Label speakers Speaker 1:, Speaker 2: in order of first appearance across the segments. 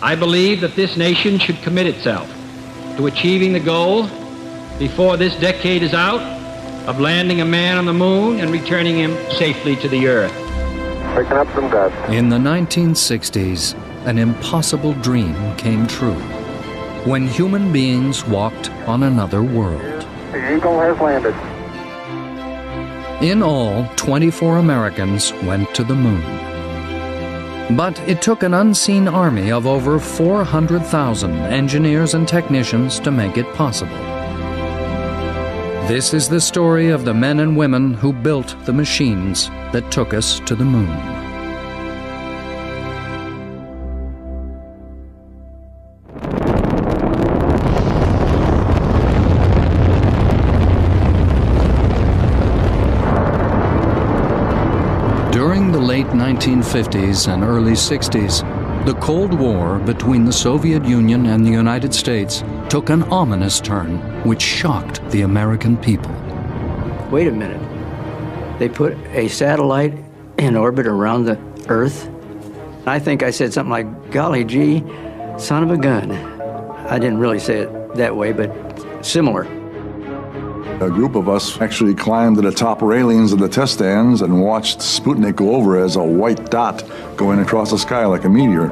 Speaker 1: I believe that this nation should commit itself to achieving the goal before this decade is out of landing a man on the moon and returning him safely to the earth.
Speaker 2: Picking up some guts.
Speaker 3: In the 1960s, an impossible dream came true when human beings walked on another world.
Speaker 2: The Eagle has landed.
Speaker 3: In all, 24 Americans went to the moon. But it took an unseen army of over 400,000 engineers and technicians to make it possible. This is the story of the men and women who built the machines that took us to the moon. During the late 1950s and early 60s, the Cold War between the Soviet Union and the United States took an ominous turn which shocked the American people.
Speaker 4: Wait a minute. They put a satellite in orbit around the Earth? I think I said something like, golly gee, son of a gun. I didn't really say it that way, but similar.
Speaker 5: A group of us actually climbed to the top railings of the test stands and watched Sputnik go over as a white dot going across the sky like a meteor.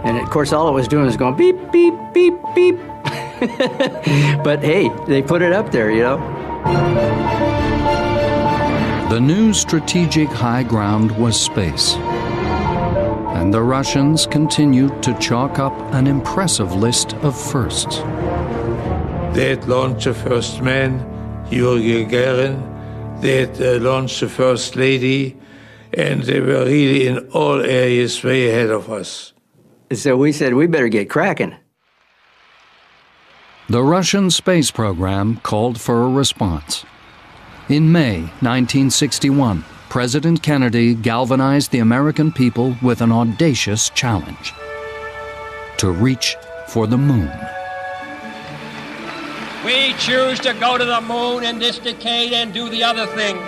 Speaker 4: And of course, all it was doing was going beep, beep, beep, beep. But hey, they put it up there, you know.
Speaker 3: The new strategic high ground was space. And the Russians continued to chalk up an impressive list of firsts.
Speaker 6: They had launched the first man, Yuri Gagarin. They had launched the first lady, and they were really in all areas way ahead of us.
Speaker 4: So we said, we better get cracking.
Speaker 3: The Russian space program called for a response. In May 1961, President Kennedy galvanized the American people with an audacious challenge: to reach for the moon.
Speaker 1: We choose to go to the moon in this decade and do the other things,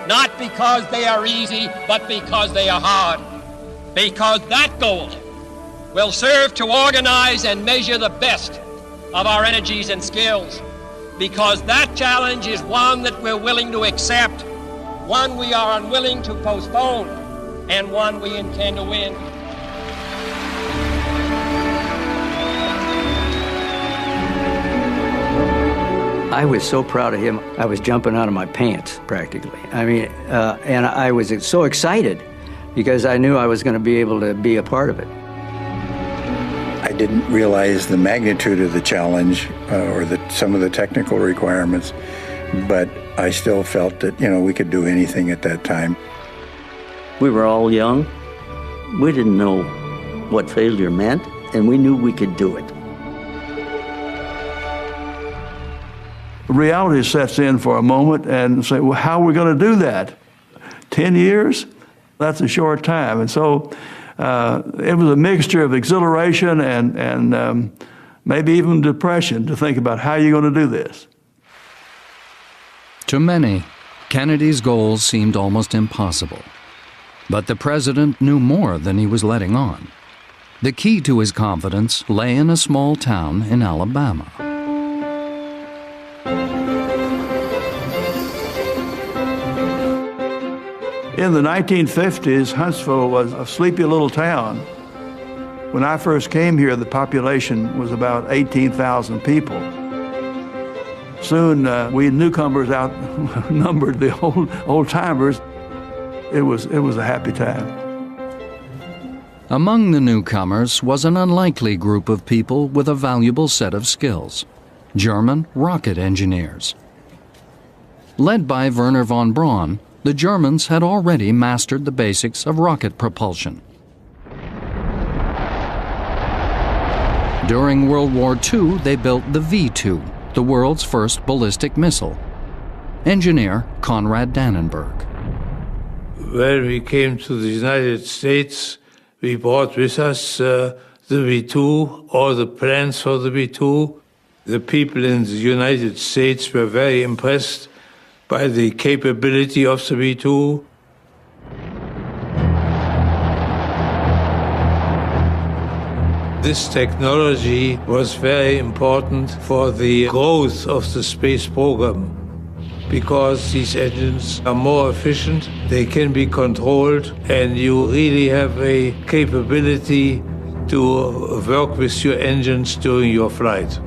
Speaker 1: not because they are easy, but because they are hard. Because that goal will serve to organize and measure the best of our energies and skills. Because that challenge is one that we're willing to accept, one we are unwilling to postpone, and one we intend to win.
Speaker 4: I was so proud of him, I was jumping out of my pants, practically. I mean, and I was so excited because I knew I was going to be able to be a part of it.
Speaker 7: I didn't realize the magnitude of the challenge or some of the technical requirements, but I still felt that, you know, we could do anything at that time.
Speaker 8: We were all young. We didn't know what failure meant, and we knew we could do it.
Speaker 9: Reality sets in for a moment and say, well, how are we going to do that? 10 years? That's a short time. And so it was a mixture of exhilaration and maybe even depression to think about how you're going to do this.
Speaker 3: To many, Kennedy's goals seemed almost impossible. But the president knew more than he was letting on. The key to his confidence lay in a small town in Alabama.
Speaker 9: In the 1950s, Huntsville was a sleepy little town. When I first came here, the population was about 18,000 people. Soon, we newcomers outnumbered the old-timers. It was a happy time.
Speaker 3: Among the newcomers was an unlikely group of people with a valuable set of skills: German rocket engineers. Led by Werner von Braun, the Germans had already mastered the basics of rocket propulsion. During World War II, they built the V-2, the world's first ballistic missile. Engineer Konrad Dannenberg.
Speaker 6: When we came to the United States, we brought with us the V-2, all the plans for the V-2. The people in the United States were very impressed by the capability of the V-2. This technology was very important for the growth of the space program because these engines are more efficient, they can be controlled, and you really have a capability to work with your engines during your flight.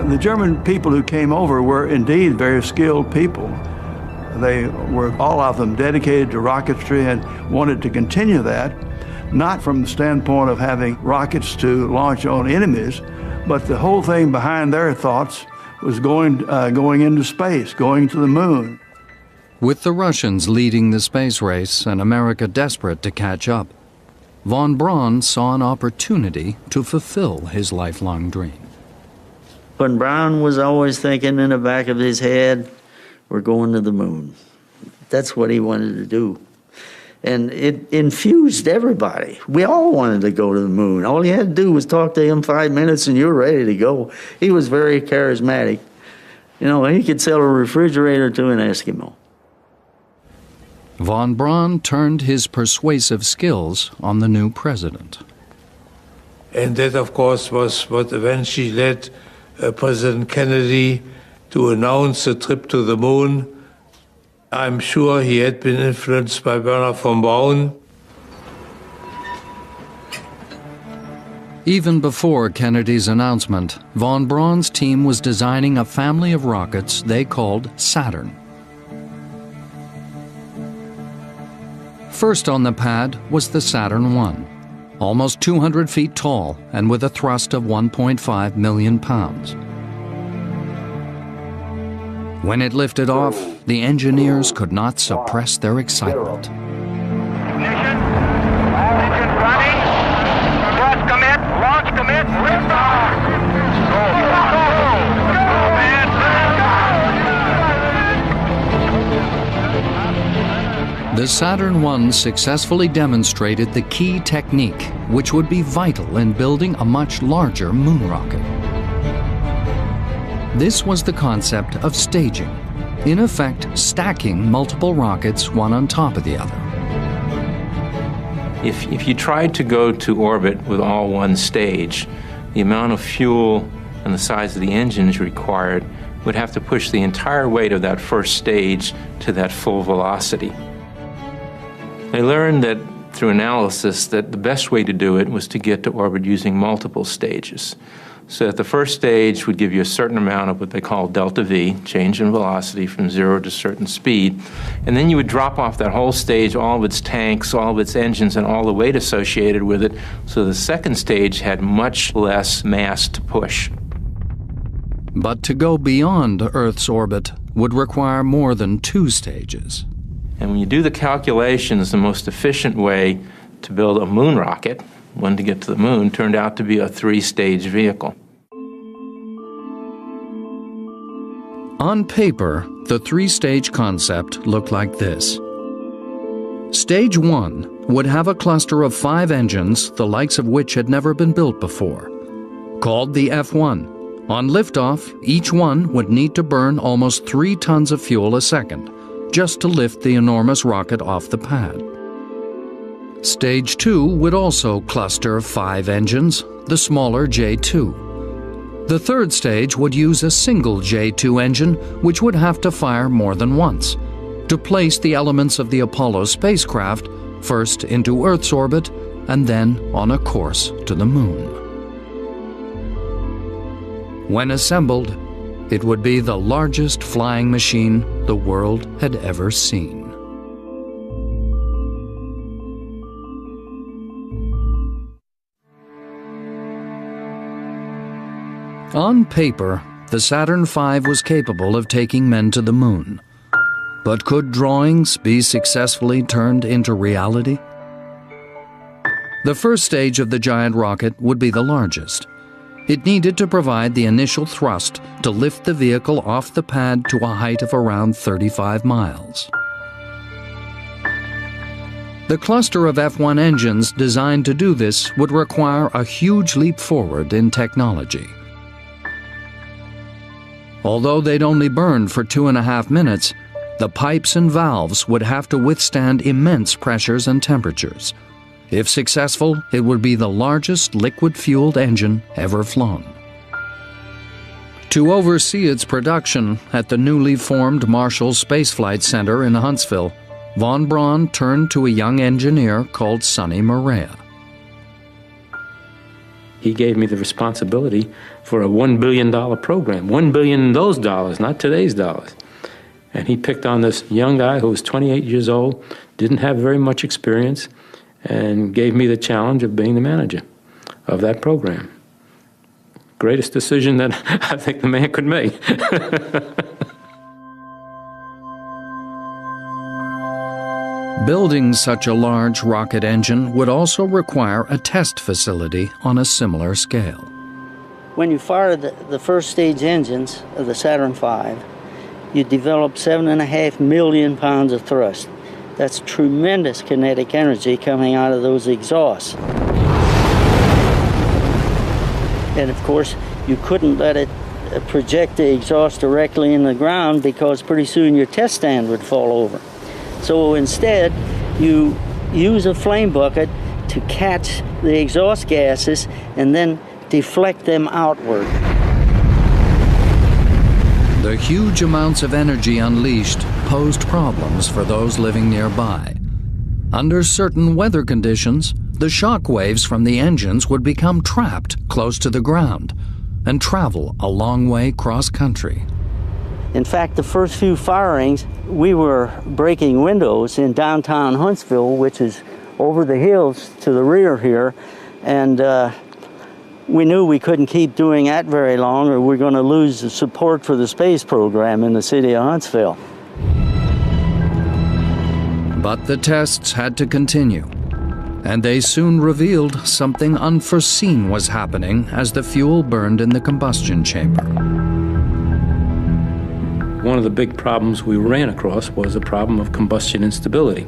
Speaker 9: The German people who came over were indeed very skilled people. They were, all of them, dedicated to rocketry and wanted to continue that, not from the standpoint of having rockets to launch on enemies, but the whole thing behind their thoughts was going into space, going to the moon.
Speaker 3: With the Russians leading the space race and America desperate to catch up, von Braun saw an opportunity to fulfill his lifelong dream.
Speaker 8: Von Braun was always thinking in the back of his head, we're going to the moon. That's what he wanted to do. And it infused everybody. We all wanted to go to the moon. All you had to do was talk to him 5 minutes and you were ready to go. He was very charismatic. You know, he could sell a refrigerator to an Eskimo.
Speaker 3: Von Braun turned his persuasive skills on the new president.
Speaker 6: And that, of course, was what eventually led President Kennedy to announce a trip to the moon. I'm sure he had been influenced by Wernher von Braun.
Speaker 3: Even before Kennedy's announcement, von Braun's team was designing a family of rockets they called Saturn. First on the pad was the Saturn I, almost 200 feet tall and with a thrust of 1.5 million pounds. When it lifted off, the engineers could not suppress their excitement.
Speaker 2: Ignition. All engines running. Thrust commit. Launch commit. Lift off. Go.
Speaker 3: The Saturn I successfully demonstrated the key technique, which would be vital in building a much larger moon rocket. This was the concept of staging, in effect stacking multiple rockets one on top of the other.
Speaker 10: If you tried to go to orbit with all one stage, the amount of fuel and the size of the engines required would have to push the entire weight of that first stage to that full velocity. They learned that through analysis that the best way to do it was to get to orbit using multiple stages. So that the first stage would give you a certain amount of what they call delta V, change in velocity from 0 to a certain speed, and then you would drop off that whole stage, all of its tanks, all of its engines, and all the weight associated with it, so the second stage had much less mass to push.
Speaker 3: But to go beyond Earth's orbit would require more than 2 stages.
Speaker 10: And when you do the calculations, the most efficient way to build a moon rocket, one to get to the moon, turned out to be a 3-stage vehicle.
Speaker 3: On paper, the 3-stage concept looked like this. Stage 1 would have a cluster of 5 engines, the likes of which had never been built before, called the F1. On liftoff, each one would need to burn almost 3 tons of fuel a second, just to lift the enormous rocket off the pad. Stage 2 would also cluster 5 engines, the smaller J2. The third stage would use a single J2 engine, which would have to fire more than once, to place the elements of the Apollo spacecraft first into Earth's orbit and then on a course to the moon. When assembled, it would be the largest flying machine the world had ever seen. On paper, the Saturn V was capable of taking men to the moon. But could drawings be successfully turned into reality? The first stage of the giant rocket would be the largest. It needed to provide the initial thrust to lift the vehicle off the pad to a height of around 35 miles. The cluster of F1 engines designed to do this would require a huge leap forward in technology. Although they'd only burn for 2.5 minutes, the pipes and valves would have to withstand immense pressures and temperatures, If successful, it would be the largest liquid-fueled engine ever flown. To oversee its production at the newly formed Marshall Space Flight Center in Huntsville, von Braun turned to a young engineer called Sonny Morea.
Speaker 10: He gave me the responsibility for a $1 billion program. $1 billion in those dollars, not today's dollars. And he picked on this young guy who was 28 years old, didn't have very much experience, and gave me the challenge of being the manager of that program. Greatest decision that I think the man could make.
Speaker 3: Building such a large rocket engine would also require a test facility on a similar scale.
Speaker 8: When you fire the first stage engines of the Saturn V, you develop 7.5 million pounds of thrust. That's tremendous kinetic energy coming out of those exhausts. And of course, you couldn't let it project the exhaust directly in the ground because pretty soon your test stand would fall over. So instead, you use a flame bucket to catch the exhaust gases and then deflect them outward.
Speaker 3: The huge amounts of energy unleashed posed problems for those living nearby. Under certain weather conditions, the shock waves from the engines would become trapped close to the ground and travel a long way cross-country.
Speaker 8: In fact, the first few firings, we were breaking windows in downtown Huntsville, which is over the hills to the rear here, and we knew we couldn't keep doing that very long or we're going to lose the support for the space program in the city of Huntsville.
Speaker 3: But the tests had to continue, and they soon revealed something unforeseen was happening as the fuel burned in the combustion chamber.
Speaker 10: One of the big problems we ran across was the problem of combustion instability.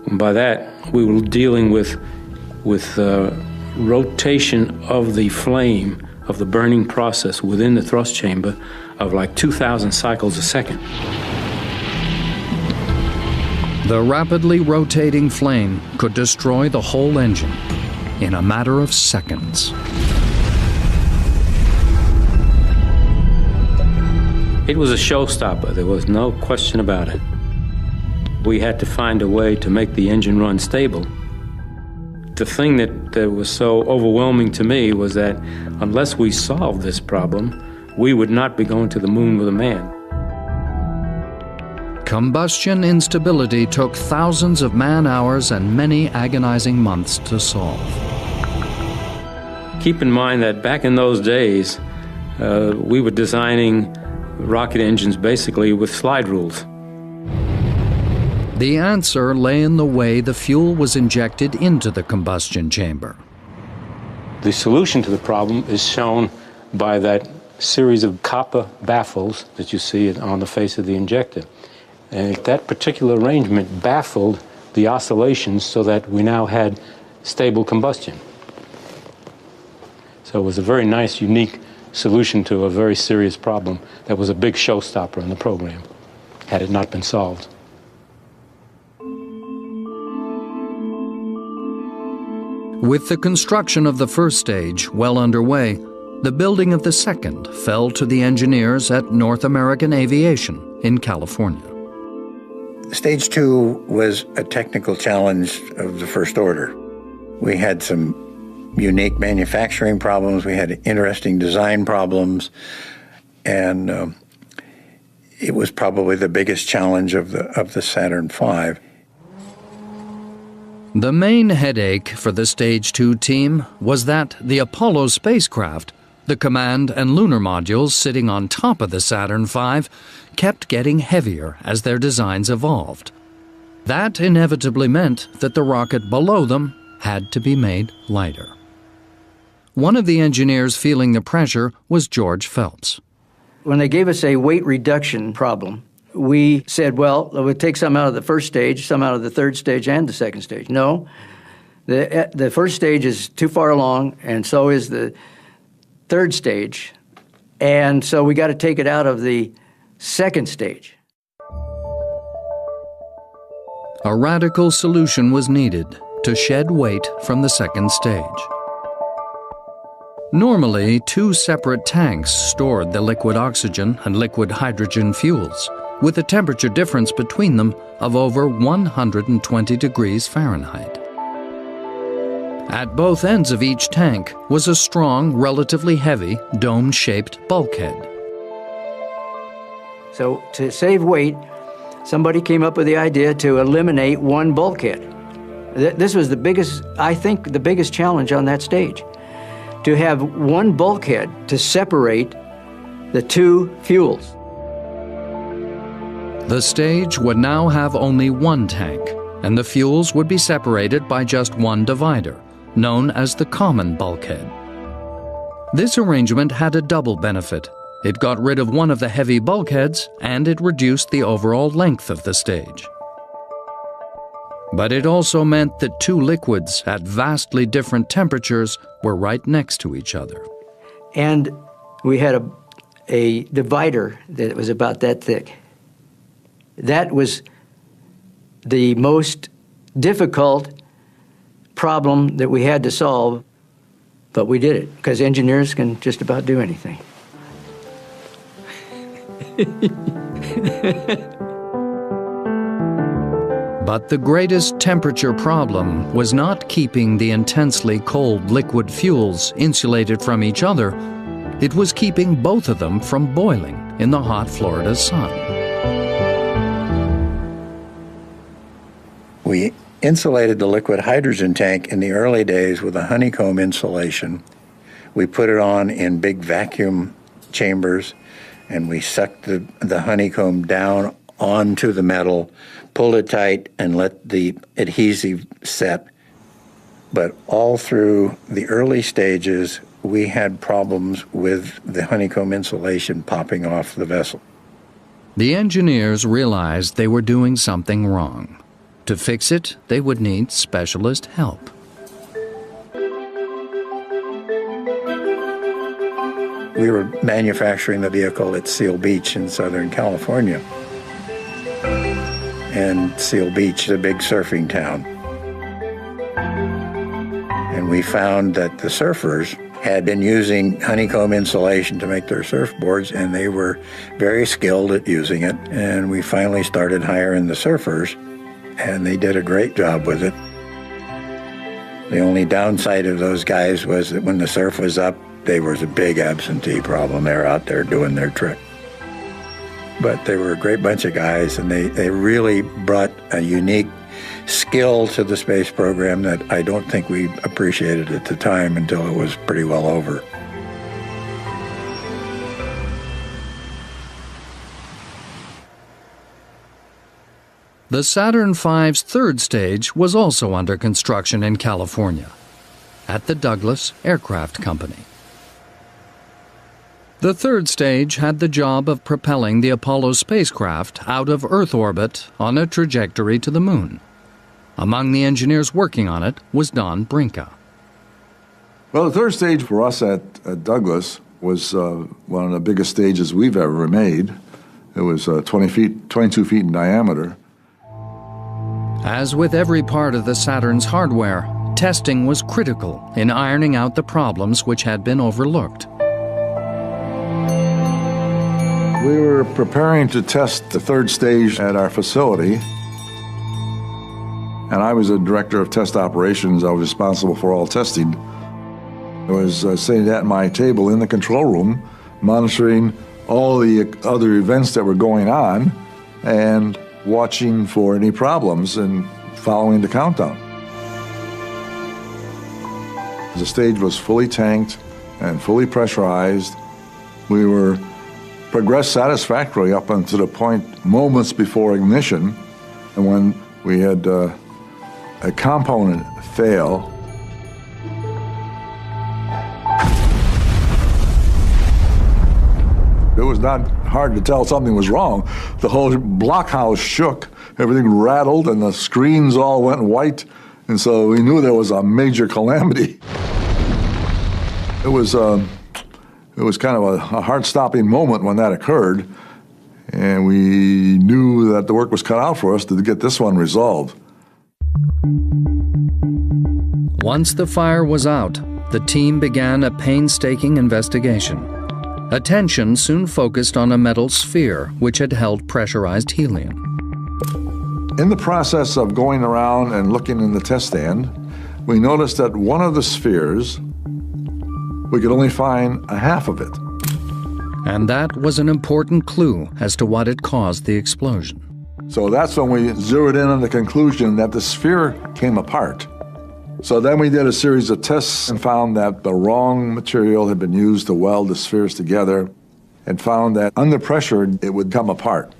Speaker 10: And by that, we were dealing with rotation of the flame of the burning process within the thrust chamber of like 2,000 cycles a second.
Speaker 3: The rapidly rotating flame could destroy the whole engine in a matter of seconds.
Speaker 10: It was a showstopper, there was no question about it. We had to find a way to make the engine run stable. The thing that was so overwhelming to me was that unless we solved this problem, we would not be going to the moon with a man.
Speaker 3: Combustion instability took thousands of man-hours and many agonizing months to solve.
Speaker 10: Keep in mind that back in those days, we were designing rocket engines basically with slide rules.
Speaker 3: The answer lay in the way the fuel was injected into the combustion chamber.
Speaker 10: The solution to the problem is shown by that series of copper baffles that you see on the face of the injector. And that particular arrangement baffled the oscillations so that we now had stable combustion. So it was a very nice, unique solution to a very serious problem that was a big showstopper in the program, had it not been solved.
Speaker 3: With the construction of the first stage well underway, the building of the second fell to the engineers at North American Aviation in California.
Speaker 7: Stage 2 was a technical challenge of the first order. We had some unique manufacturing problems, we had interesting design problems, and it was probably the biggest challenge of the Saturn V.
Speaker 3: The main headache for the Stage 2 team was that the Apollo spacecraft, the command and lunar modules sitting on top of the Saturn V, kept getting heavier as their designs evolved. That inevitably meant that the rocket below them had to be made lighter. One of the engineers feeling the pressure was George Phelps.
Speaker 4: When they gave us a weight reduction problem, we said, well, we'll take some out of the first stage, some out of the third stage and the second stage. No, the first stage is too far along, and so is the third stage. And so we got to take it out of the second stage.
Speaker 3: A radical solution was needed, to shed weight from the second stage. Normally, 2 separate tanks stored the liquid oxygen and liquid hydrogen fuels, with a temperature difference between them of over 120 degrees Fahrenheit. At both ends of each tank was a strong, relatively heavy, dome-shaped bulkhead.
Speaker 4: So to save weight, somebody came up with the idea to eliminate one bulkhead. This was the biggest, I think, the biggest challenge on that stage. To have one bulkhead to separate the 2 fuels.
Speaker 3: The stage would now have only one tank, and the fuels would be separated by just one divider, known as the common bulkhead. This arrangement had a double benefit. It got rid of one of the heavy bulkheads, and it reduced the overall length of the stage. But it also meant that 2 liquids at vastly different temperatures were right next to each other.
Speaker 4: And we had a divider that was about that thick. That was the most difficult problem that we had to solve, but we did it, because engineers can just about do anything.
Speaker 3: But the greatest temperature problem was not keeping the intensely cold liquid fuels insulated from each other. It was keeping both of them from boiling in the hot Florida sun.
Speaker 7: We insulated the liquid hydrogen tank in the early days with a honeycomb insulation. We put it on in big vacuum chambers, and we sucked the honeycomb down onto the metal, pulled it tight, and let the adhesive set. But all through the early stages, we had problems with the honeycomb insulation popping off the vessel.
Speaker 3: The engineers realized they were doing something wrong. To fix it, they would need specialist help.
Speaker 7: We were manufacturing the vehicle at Seal Beach in Southern California. And Seal Beach is a big surfing town. And we found that the surfers had been using honeycomb insulation to make their surfboards, and they were very skilled at using it. And we finally started hiring the surfers, and they did a great job with it. The only downside of those guys was that when the surf was up, there was a big absentee problem. They were out there doing their trick. But they were a great bunch of guys, and they really brought a unique skill to the space program that I don't think we appreciated at the time until it was pretty well over.
Speaker 3: The Saturn V's third stage was also under construction in California, at the Douglas Aircraft Company. The third stage had the job of propelling the Apollo spacecraft out of Earth orbit on a trajectory to the Moon. Among the engineers working on it was Don Brinka.
Speaker 5: Well, the third stage for us at Douglas was one of the biggest stages we've ever made. It was 22 feet in diameter.
Speaker 3: As with every part of the Saturn's hardware, testing was critical in ironing out the problems which had been overlooked.
Speaker 5: We were preparing to test the third stage at our facility, and I was the director of test operations. I was responsible for all testing. I was sitting at my table in the control room, monitoring all the other events that were going on and watching for any problems and following the countdown. The stage was fully tanked and fully pressurized. We were progressed satisfactorily up until the point moments before ignition, and when we had a component fail. It was not hard to tell something was wrong. The whole blockhouse shook, everything rattled, and the screens all went white, and so we knew there was a major calamity. It was kind of a heart-stopping moment when that occurred, and we knew that the work was cut out for us to get this one resolved.
Speaker 3: Once the fire was out, the team began a painstaking investigation. Attention soon focused on a metal sphere which had held pressurized helium.
Speaker 5: In the process of going around and looking in the test stand, we noticed that one of the spheres, we could only find a half of it.
Speaker 3: And that was an important clue as to what had caused the explosion.
Speaker 5: So that's when we zeroed in on the conclusion that the sphere came apart. So then we did a series of tests and found that the wrong material had been used to weld the spheres together, and found that under pressure it would come apart.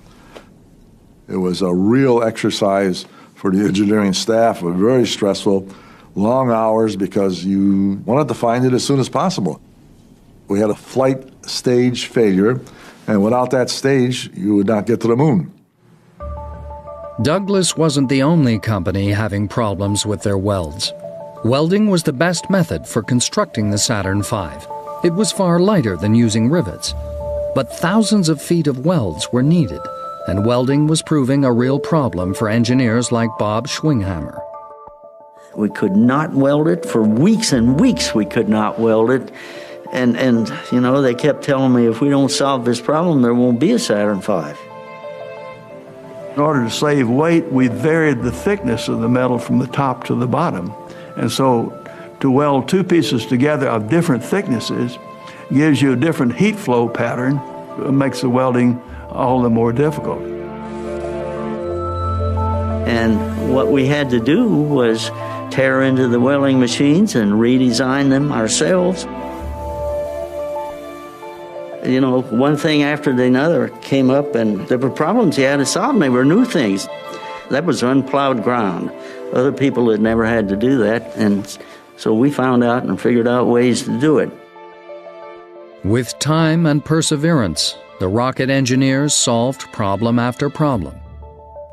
Speaker 5: It was a real exercise for the engineering staff. It was very stressful, long hours, because you wanted to find it as soon as possible. We had a flight stage failure, and without that stage, you would not get to the moon.
Speaker 3: Douglas wasn't the only company having problems with their welds. Welding was the best method for constructing the Saturn V. It was far lighter than using rivets. But thousands of feet of welds were needed, and welding was proving a real problem for engineers like Bob Schwinghammer.
Speaker 8: We could not weld it. For weeks and weeks we could not weld it. And you know, they kept telling me, if we don't solve this problem, there won't be a Saturn V.
Speaker 9: In order to save weight, we varied the thickness of the metal from the top to the bottom. And so to weld two pieces together of different thicknesses gives you a different heat flow pattern. It makes the welding all the more difficult.
Speaker 8: And what we had to do was tear into the welding machines and redesign them ourselves. You know, one thing after another came up, and there were problems you had to solve, and they were new things. That was unplowed ground. Other people had never had to do that, and so we found out and figured out ways to do it.
Speaker 3: With time and perseverance, the rocket engineers solved problem after problem.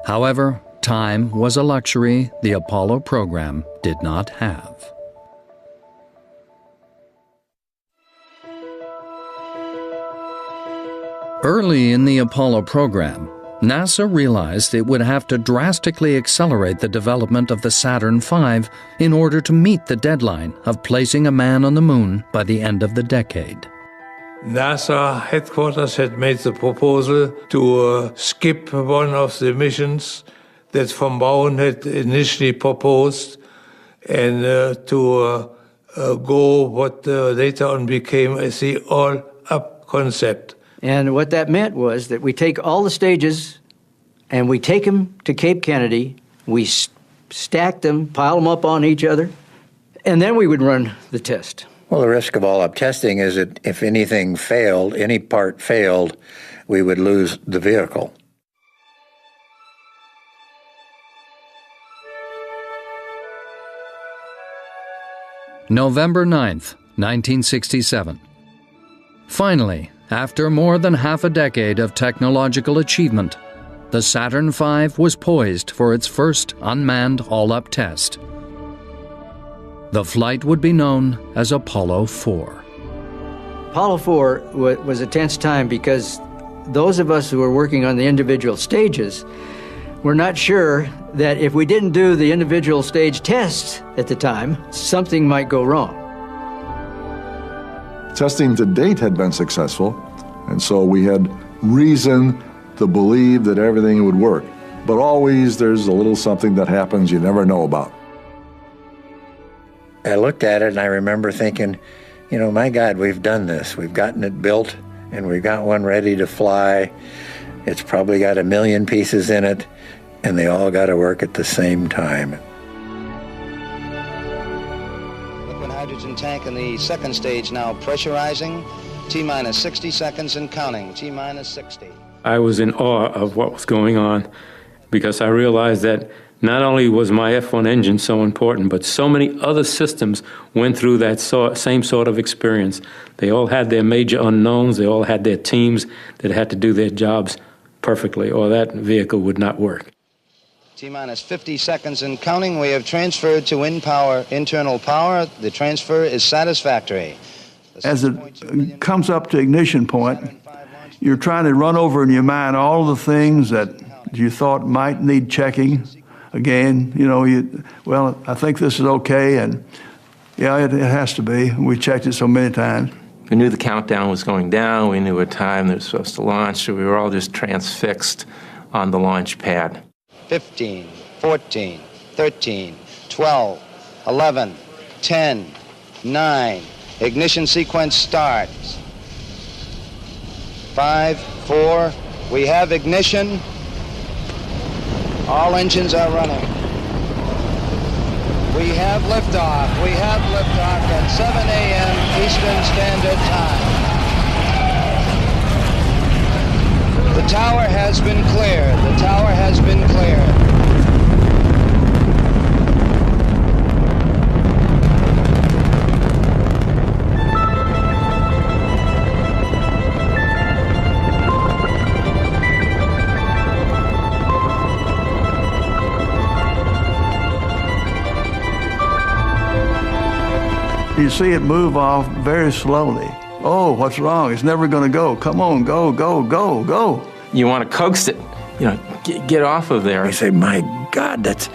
Speaker 3: However, time was a luxury the Apollo program did not have. Early in the Apollo program, NASA realized it would have to drastically accelerate the development of the Saturn V in order to meet the deadline of placing a man on the moon by the end of the decade.
Speaker 6: NASA headquarters had made the proposal to skip one of the missions that von Braun had initially proposed, and to go what later on became as the all-up concept.
Speaker 4: And what that meant was that we take all the stages and we take them to Cape Kennedy, we stack them, pile them up on each other, and then we would run the test.
Speaker 7: Well, the risk of all-up testing is that if anything failed, any part failed, we would lose the vehicle.
Speaker 3: November 9th, 1967. Finally, after more than half a decade of technological achievement, the Saturn V was poised for its first unmanned all-up test. The flight would be known as Apollo 4.
Speaker 4: Apollo 4 was a tense time because those of us who were working on the individual stages were not sure that if we didn't do the individual stage tests at the time, something might go wrong.
Speaker 5: Testing to date had been successful, and so we had reason to believe that everything would work. But always there's a little something that happens you never know about.
Speaker 7: I looked at it and I remember thinking, you know, my God, we've done this. We've gotten it built and we've got one ready to fly. It's probably got 1 million pieces in it, and they all got to work at the same time.
Speaker 11: Liquid hydrogen tank in the second stage now pressurizing. T-minus 60 seconds and counting. T-minus 60.
Speaker 10: I was in awe of what was going on because I realized that not only was my F1 engine so important, but so many other systems went through that same sort of experience. They all had their major unknowns. They all had their teams that had to do their jobs perfectly, or that vehicle would not work.
Speaker 11: T-minus 50 seconds and counting. We have transferred to internal power. The transfer is satisfactory.
Speaker 9: As it comes up to ignition point, you're trying to run over in your mind all the things that you thought might need checking, again, well, I think this is okay, and yeah, it has to be. We checked it so many times.
Speaker 10: We knew the countdown was going down. We knew what time they were supposed to launch, so we were all just transfixed on the launch pad.
Speaker 11: 15, 14, 13, 12, 11, 10, 9. Ignition sequence starts. 5, 4. We have ignition. All engines are running. We have liftoff. We have liftoff at 7 a.m. Eastern Standard Time. The tower has been cleared. The tower has been cleared.
Speaker 9: You see it move off very slowly. Oh, what's wrong? It's never going to go. Come on, go, go, go, go.
Speaker 10: You want to coax it, get off of there.
Speaker 7: You say, my God, that's,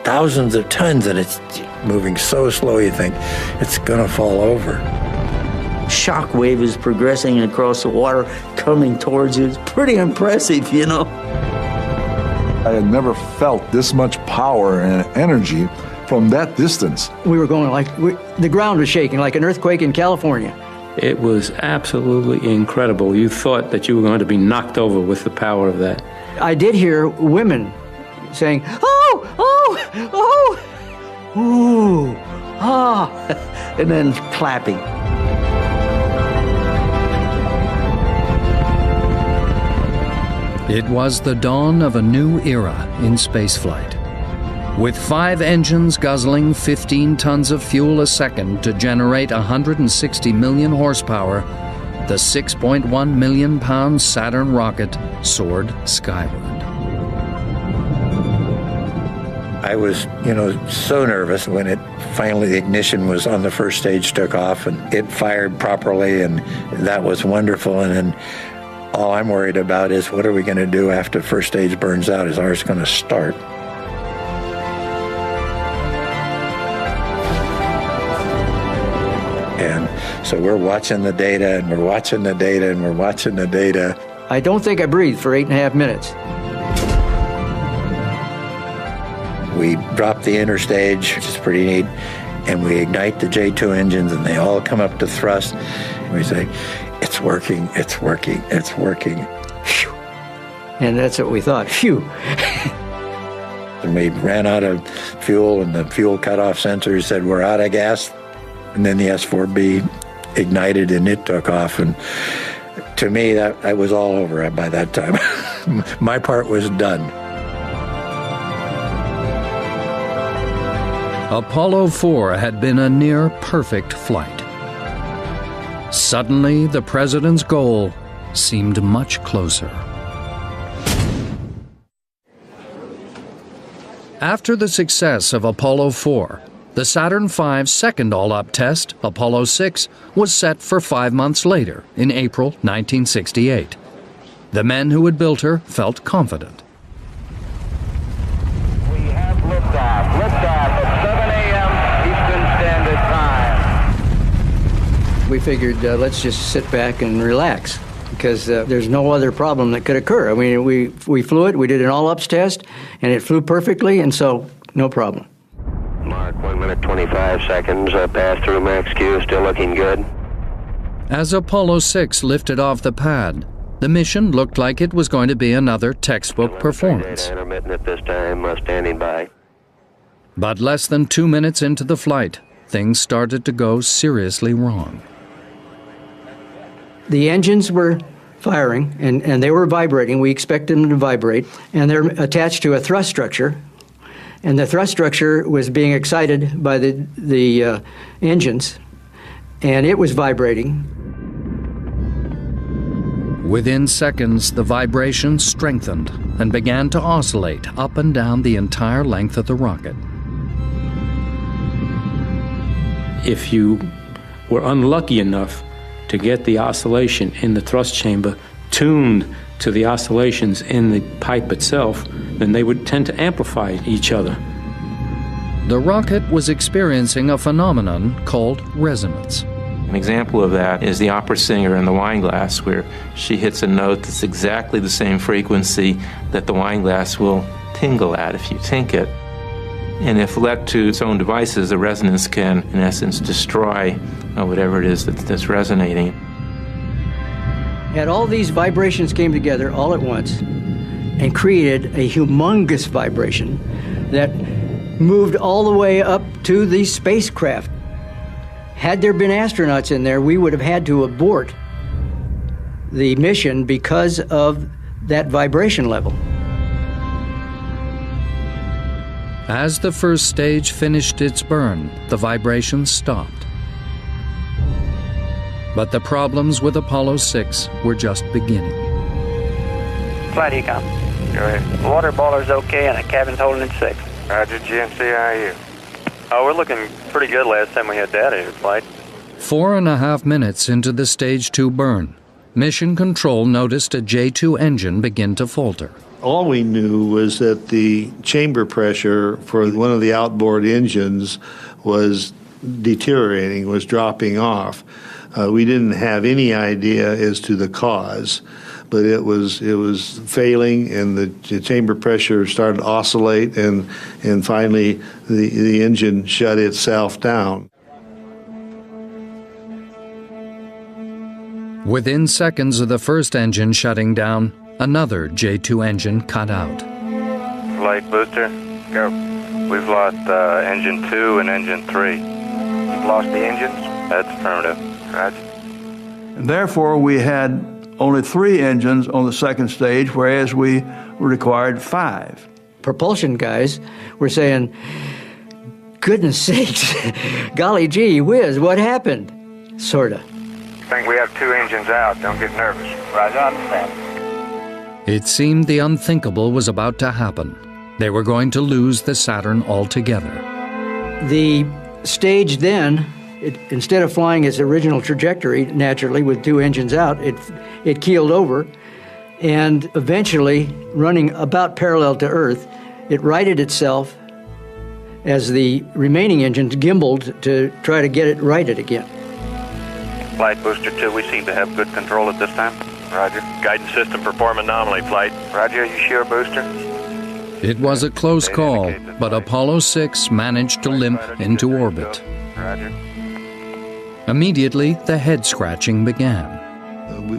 Speaker 7: thousands of tons, and it's moving so slow you think it's going to fall over.
Speaker 8: Shock wave is progressing across the water, coming towards you. It's pretty impressive,
Speaker 5: I had never felt this much power and energy from that distance.
Speaker 4: We were going the ground was shaking like an earthquake in California.
Speaker 10: It was absolutely incredible. You thought that you were going to be knocked over with the power of that.
Speaker 4: I did hear women saying, oh, oh, oh, ooh, ah,
Speaker 8: and then clapping.
Speaker 3: It was the dawn of a new era in spaceflight. With 5 engines guzzling 15 tons of fuel a second to generate 160 million horsepower, the 6.1 million pound Saturn rocket soared skyward.
Speaker 7: I was, so nervous when the ignition was on the first stage, took off, and it fired properly, and that was wonderful. And then all I'm worried about is what are we going to do after the first stage burns out? Is ours going to start? And so we're watching the data, and we're watching the data, and we're watching the data.
Speaker 4: I don't think I breathed for 8.5 minutes.
Speaker 7: We drop the interstage, which is pretty neat, and we ignite the J2 engines, and they all come up to thrust. And we say, it's working, it's working, it's working.
Speaker 4: Phew. And that's what we thought, phew.
Speaker 7: And we ran out of fuel, and the fuel cutoff sensor said, we're out of gas. And then the S4B ignited, and it took off. And to me, that was all over by that time. My part was done.
Speaker 3: Apollo 4 had been a near-perfect flight. Suddenly, the president's goal seemed much closer. After the success of Apollo 4, the Saturn V's second all-up test, Apollo 6, was set for 5 months later, in April 1968. The men who had built her felt confident.
Speaker 2: We have liftoff. Liftoff at 7 a.m. Eastern Standard Time.
Speaker 4: We figured, let's just sit back and relax, because there's no other problem that could occur. I mean, we flew it, we did an all-ups test, and it flew perfectly, and so no problem.
Speaker 2: Mark, 1 minute 25 seconds. Pass through max Q, still looking good.
Speaker 3: As Apollo 6 lifted off the pad, the mission looked like it was going to be another textbook performance.
Speaker 2: Intermittent at this time, standing by.
Speaker 3: But less than 2 minutes into the flight, things started to go seriously wrong.
Speaker 4: The engines were firing, and they were vibrating. We expected them to vibrate, and they're attached to a thrust structure. And the thrust structure was being excited by the engines, and it was vibrating.
Speaker 3: Within seconds, the vibration strengthened and began to oscillate up and down the entire length of the rocket.
Speaker 10: If you were unlucky enough to get the oscillation in the thrust chamber tuned to the oscillations in the pipe itself, and they would tend to amplify each other.
Speaker 3: The rocket was experiencing a phenomenon called resonance.
Speaker 10: An example of that is the opera singer in the wine glass, where she hits a note that's exactly the same frequency that the wine glass will tingle at if you tink it. And if left to its own devices, the resonance can, in essence, destroy whatever it is that's resonating.
Speaker 4: And all these vibrations came together all at once and created a humongous vibration that moved all the way up to the spacecraft. Had there been astronauts in there, we would have had to abort the mission because of that vibration level.
Speaker 3: As the first stage finished its burn, the vibrations stopped. But the problems with Apollo 6 were just beginning.
Speaker 12: Flight Econ. Go ahead. Water boiler's okay and the cabin's holding in 6.
Speaker 2: Roger, GMC, how are you?
Speaker 12: Oh, we're looking pretty good last time we had data here, Flight.
Speaker 3: 4.5 minutes into the Stage 2 burn, Mission Control noticed a J2 engine begin to falter.
Speaker 6: All we knew was that the chamber pressure for one of the outboard engines was deteriorating, was dropping off. We didn't have any idea as to the cause, but it was failing, and the chamber pressure started to oscillate, and finally the engine shut itself down.
Speaker 3: Within seconds of the first engine shutting down, another J2 engine cut out.
Speaker 2: Flight booster, go. We've lost engine 2 and engine 3. You've lost the engines? That's affirmative. Roger.
Speaker 9: And therefore, we had only 3 engines on the second stage, whereas we required 5.
Speaker 4: Propulsion guys were saying, goodness sakes, golly gee whiz, what happened? Sorta.
Speaker 2: I think we have 2 engines out. Don't get nervous. Roger, I understand.
Speaker 3: It seemed the unthinkable was about to happen. They were going to lose the Saturn altogether.
Speaker 4: The stage then, instead of flying its original trajectory naturally with 2 engines out, it keeled over, and eventually, running about parallel to Earth, it righted itself as the remaining engines gimbaled to try to get it righted again.
Speaker 2: Flight booster 2, we seem to have good control at this time. Roger. Guidance system performing nominally, Flight. Roger, are you sure, booster?
Speaker 3: It was a close call, but Apollo 6 managed to limp into orbit.
Speaker 2: Roger.
Speaker 3: Immediately, the head scratching began.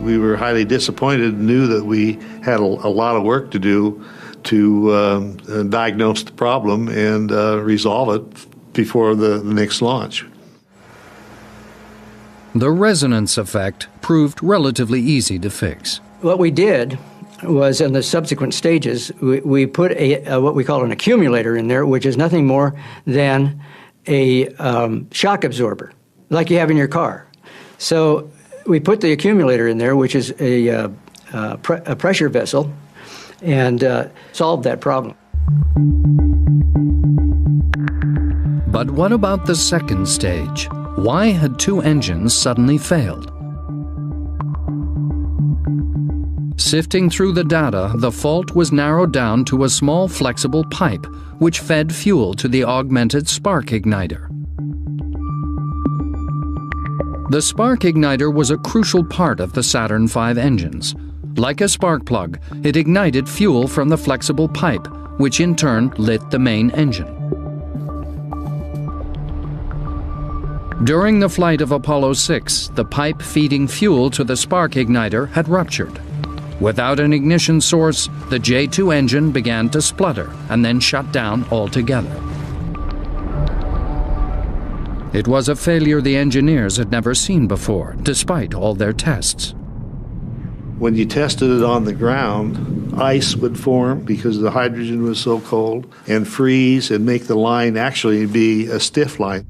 Speaker 6: We were highly disappointed and knew that we had a lot of work to do to diagnose the problem and resolve it before the next launch.
Speaker 3: The resonance effect proved relatively easy to fix.
Speaker 4: What we did was, in the subsequent stages, we put what we call an accumulator in there, which is nothing more than a shock absorber, like you have in your car. So we put the accumulator in there, which is a pressure vessel, and solved that problem.
Speaker 3: But what about the second stage? Why had 2 engines suddenly failed? Sifting through the data, the fault was narrowed down to a small flexible pipe which fed fuel to the augmented spark igniter. The spark igniter was a crucial part of the Saturn V engines. Like a spark plug, it ignited fuel from the flexible pipe, which in turn lit the main engine. During the flight of Apollo 6, the pipe feeding fuel to the spark igniter had ruptured. Without an ignition source, the J2 engine began to splutter and then shut down altogether. It was a failure the engineers had never seen before, despite all their tests.
Speaker 6: When you tested it on the ground, ice would form because the hydrogen was so cold, and freeze and make the line actually be a stiff line.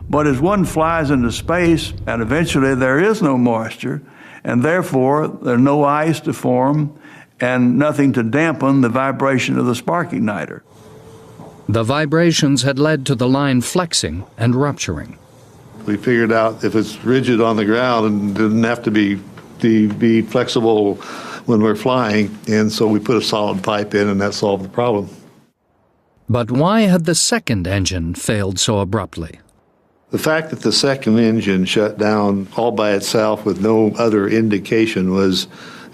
Speaker 9: But as one flies into space, and eventually there is no moisture, and therefore there's no ice to form and nothing to dampen the vibration of the spark igniter.
Speaker 3: The vibrations had led to the line flexing and rupturing.
Speaker 6: We figured out if it's rigid on the ground and didn't have to be flexible
Speaker 13: when we're flying, and so we put a solid pipe in, and that solved the problem.
Speaker 3: But why had the second engine failed so abruptly?
Speaker 13: The fact that the second engine shut down all by itself with no other indication was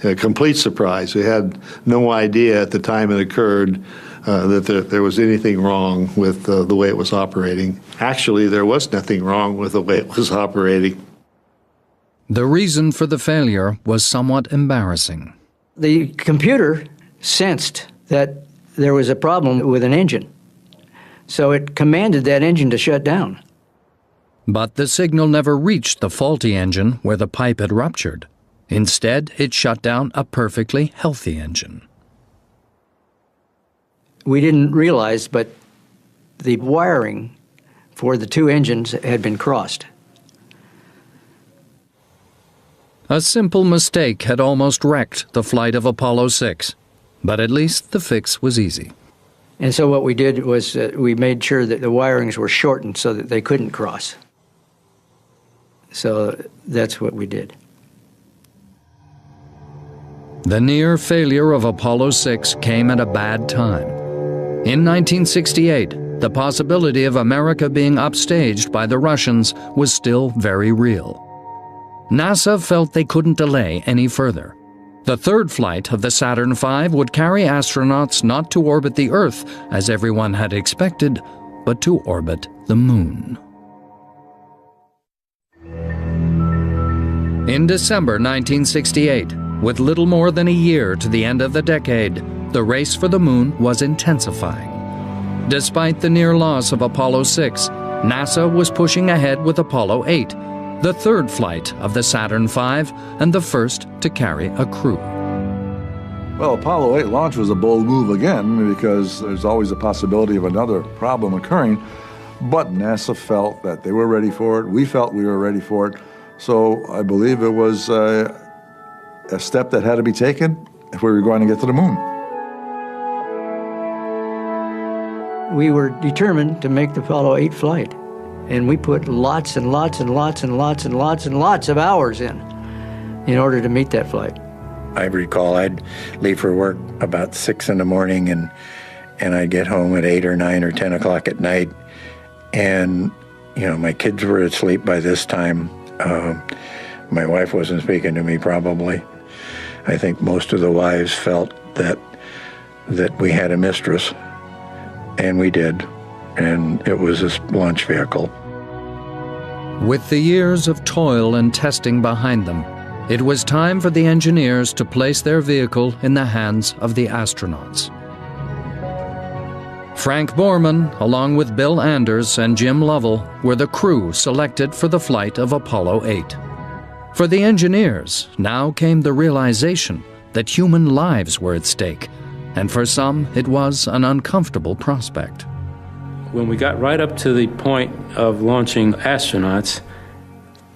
Speaker 13: a complete surprise. We had no idea at the time it occurred that there was anything wrong with the way it was operating. Actually, there was nothing wrong with the way it was operating.
Speaker 3: The reason for the failure was somewhat embarrassing.
Speaker 4: The computer sensed that there was a problem with an engine, so it commanded that engine to shut down.
Speaker 3: But the signal never reached the faulty engine where the pipe had ruptured. Instead, it shut down a perfectly healthy engine.
Speaker 4: We didn't realize, but the wiring for the two engines had been crossed.
Speaker 3: A simple mistake had almost wrecked the flight of Apollo 6, but at least the fix was easy.
Speaker 4: And so what we did was we made sure that the wirings were shortened so that they couldn't cross. So that's what we did.
Speaker 3: The near failure of Apollo 6 came at a bad time. In 1968, the possibility of America being upstaged by the Russians was still very real. NASA felt they couldn't delay any further. The third flight of the Saturn V would carry astronauts not to orbit the Earth, as everyone had expected, but to orbit the Moon. In December 1968, with little more than a year to the end of the decade, the race for the Moon was intensifying. Despite the near loss of Apollo 6, NASA was pushing ahead with Apollo 8, the third flight of the Saturn V and the first to carry a crew.
Speaker 5: Well, Apollo 8 launch was a bold move again because there's always a possibility of another problem occurring, but NASA felt that they were ready for it. We felt we were ready for it. So I believe it was a step that had to be taken if we were going to get to the Moon.
Speaker 4: We were determined to make the Apollo 8 flight, and we put lots and lots and lots and lots and lots and lots of hours in order to meet that flight.
Speaker 7: I recall I'd leave for work about 6 in the morning, and I'd get home at 8 or 9 or 10 o'clock at night, and my kids were asleep by this time. My wife wasn't speaking to me probably. I think most of the wives felt that we had a mistress, and we did, and it was a launch vehicle.
Speaker 3: With the years of toil and testing behind them, it was time for the engineers to place their vehicle in the hands of the astronauts. Frank Borman, along with Bill Anders and Jim Lovell, were the crew selected for the flight of Apollo 8. For the engineers, now came the realization that human lives were at stake, and for some, it was an uncomfortable prospect.
Speaker 10: When we got right up to the point of launching astronauts,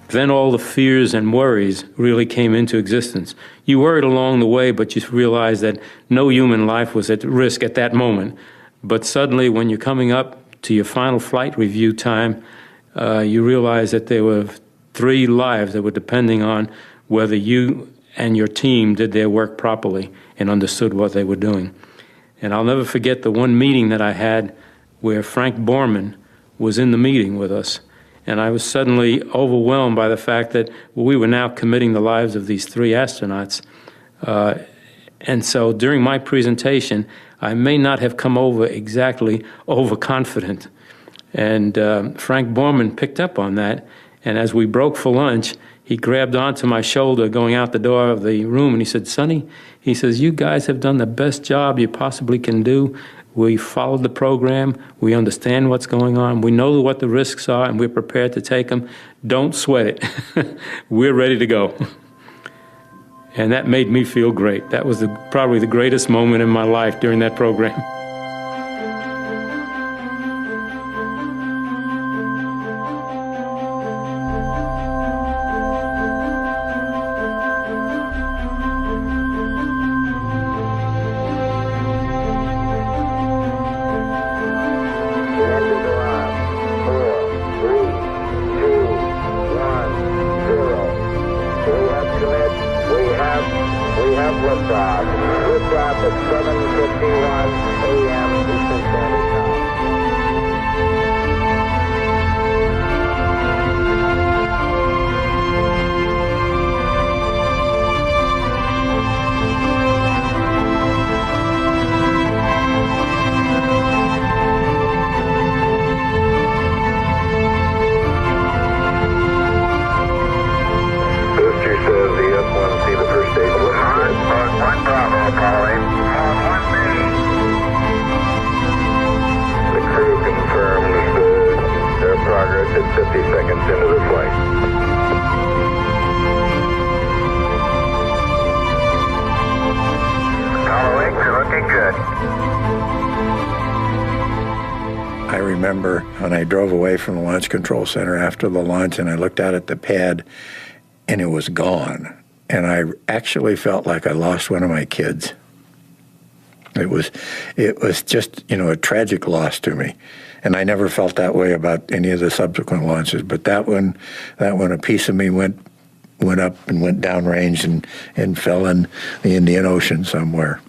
Speaker 10: then all the fears and worries really came into existence. You worried along the way, but you realized that no human life was at risk at that moment. But suddenly, when you're coming up to your final flight review time, you realize that there were 3 lives that were depending on whether you and your team did their work properly and understood what they were doing. And I'll never forget the one meeting that I had where Frank Borman was in the meeting with us. And I was suddenly overwhelmed by the fact that we were now committing the lives of these 3 astronauts. And so during my presentation, I may not have come over exactly overconfident. And Frank Borman picked up on that. And as we broke for lunch, he grabbed onto my shoulder going out the door of the room, and he said, "Sonny," he says, "you guys have done the best job you possibly can do. We followed the program. We understand what's going on. We know what the risks are, and we're prepared to take them. Don't sweat it. We're ready to go." And that made me feel great. That was probably the greatest moment in my life during that program.
Speaker 14: We have liftoff.
Speaker 7: remember when I drove away from the Launch Control Center after the launch and I looked out at the pad and it was gone. And I actually felt like I lost one of my kids. It was just, a tragic loss to me. And I never felt that way about any of the subsequent launches. But that one, a piece of me went up and went downrange and fell in the Indian Ocean somewhere.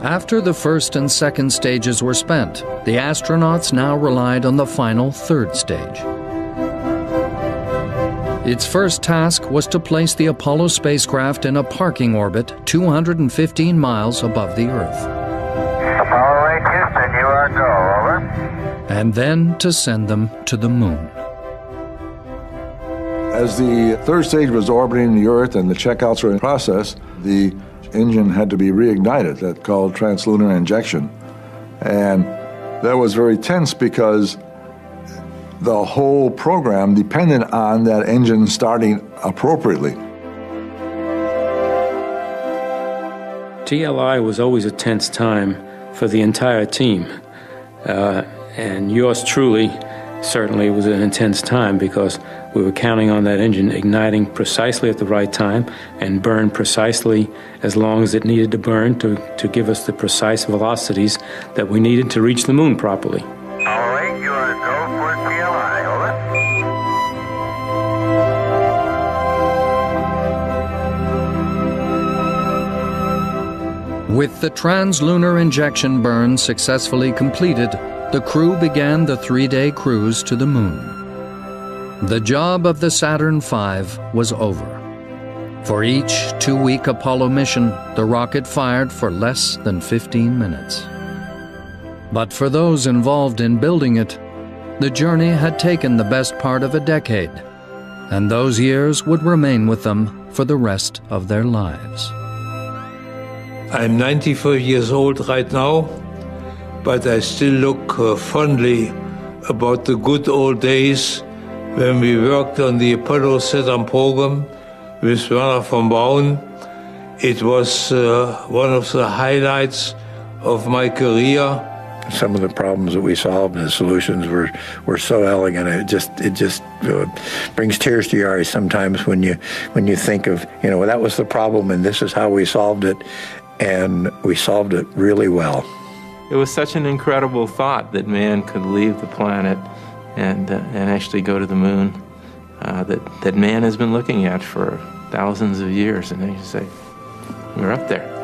Speaker 3: After the first and second stages were spent, the astronauts now relied on the final third stage. Its first task was to place the Apollo spacecraft in a parking orbit 215 miles above the Earth.
Speaker 2: Apollo 8 Houston, you are go, over.
Speaker 3: And then to send them to the moon.
Speaker 5: As the third stage was orbiting the Earth and the checkouts were in process, the engine had to be reignited. That's called translunar injection. And that was very tense because the whole program depended on that engine starting appropriately.
Speaker 14: TLI was always a tense time for the entire team. And yours truly certainly was an intense time because we were counting on that engine igniting precisely at the right time and burn precisely as long as it needed to burn to give us the precise velocities that we needed to reach the moon properly.
Speaker 2: Apollo 8, you are go for TLI,
Speaker 3: over. With the translunar injection burn successfully completed, the crew began the 3-day cruise to the moon. The job of the Saturn V was over. For each 2-week Apollo mission, the rocket fired for less than 15 minutes. But for those involved in building it, the journey had taken the best part of a decade, and those years would remain with them for the rest of their lives.
Speaker 6: I'm 94 years old right now, but I still look fondly about the good old days when we worked on the Apollo Saturn program with Werner von Braun. It was one of the highlights of my career.
Speaker 7: Some of the problems that we solved and the solutions were so elegant. It just brings tears to your eyes sometimes when you think of, that was the problem and this is how we solved it, and we solved it really well.
Speaker 10: It was such an incredible thought that man could leave the planet and actually go to the moon that man has been looking at for thousands of years, and then you say, we're up there.